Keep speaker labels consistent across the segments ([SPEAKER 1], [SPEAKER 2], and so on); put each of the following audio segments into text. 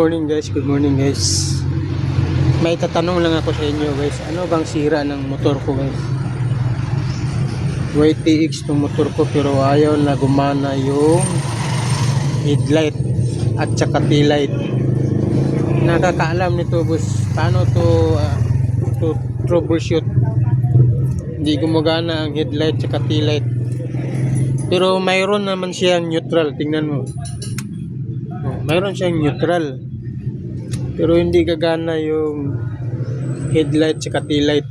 [SPEAKER 1] Good morning guys. May tatanong lang ako sa inyo guys. Ano bang sira ng motor ko guys? YTX tong motor ko pero ayaw na gumana yung headlight at saka taillight. Nakakaalam nito boss. Paano to troubleshoot? Hindi gumagana ang headlight at saka taillight. Pero mayroon naman siyang neutral. Tingnan mo. Mayroon siyang neutral. Pero hindi gagana yung headlight at taillight.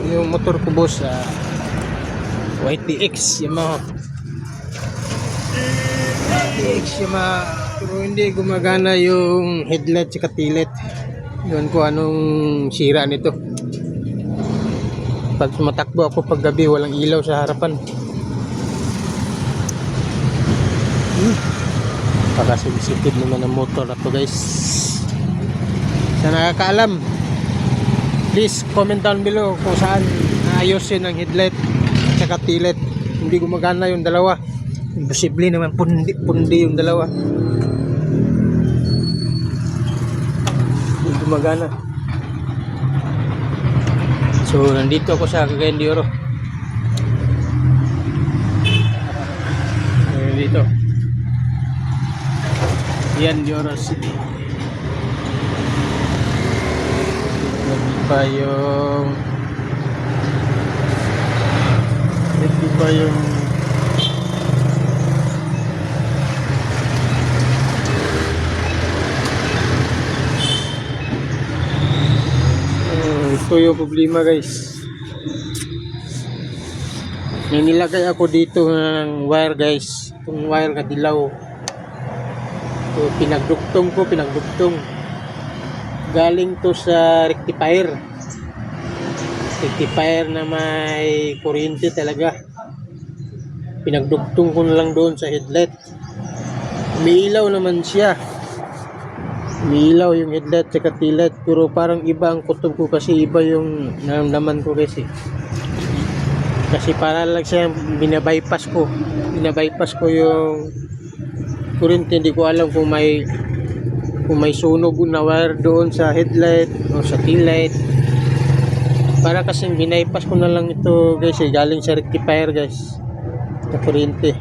[SPEAKER 1] Yung motor ko boss YTX Yamaha. Pero hindi gumagana yung headlight at taillight. Yun ko anong sira nito. Pag tumatakbo ako pag gabi walang ilaw sa harapan. Pagkasibisipid naman ang motor na to guys. Sa nakakaalam, please comment down below kung saan ayusin ang headlight at taillight. Hindi gumagana yung dalawa. Imposible naman pundi yung dalawa. Hindi gumagana. So nandito ako sa Cagayan de Oro. Dito yan de Oro City. Ito pa yung ito yung problema guys. May nilagay ako dito ng wire guys. Itong wire na dilaw. So, pinagdugtong. Galing to sa rectifier. Rectifier na may kuryente talaga. Pinagdugtong ko na lang doon sa headlight. Umiilaw naman siya. Umiilaw yung headlight sa taillight. Pero parang iba ang kutob ko kasi iba yung naramdaman ko kasi. Kasi para lang siya binabypass ko yung kuryente. Hindi ko alam kung may sunog na wire doon sa headlight o sa taillight. Para kasing binaypass ko na lang ito guys galing sa rectifier guys na kuryente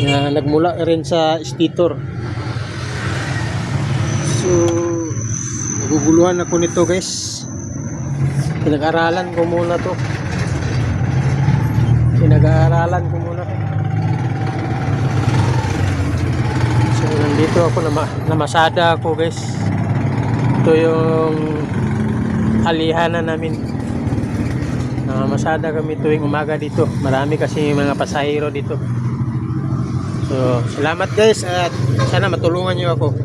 [SPEAKER 1] na nagmula rin sa stator. So naguguluhan ako nito guys. Pinag-aralan ko muna to. So nandito ako namasada ako guys. Ito yung alihanan namin. Namasada kami tuwing umaga dito. Marami kasi mga pasahero dito. So salamat guys at sana matulungan niyo ako.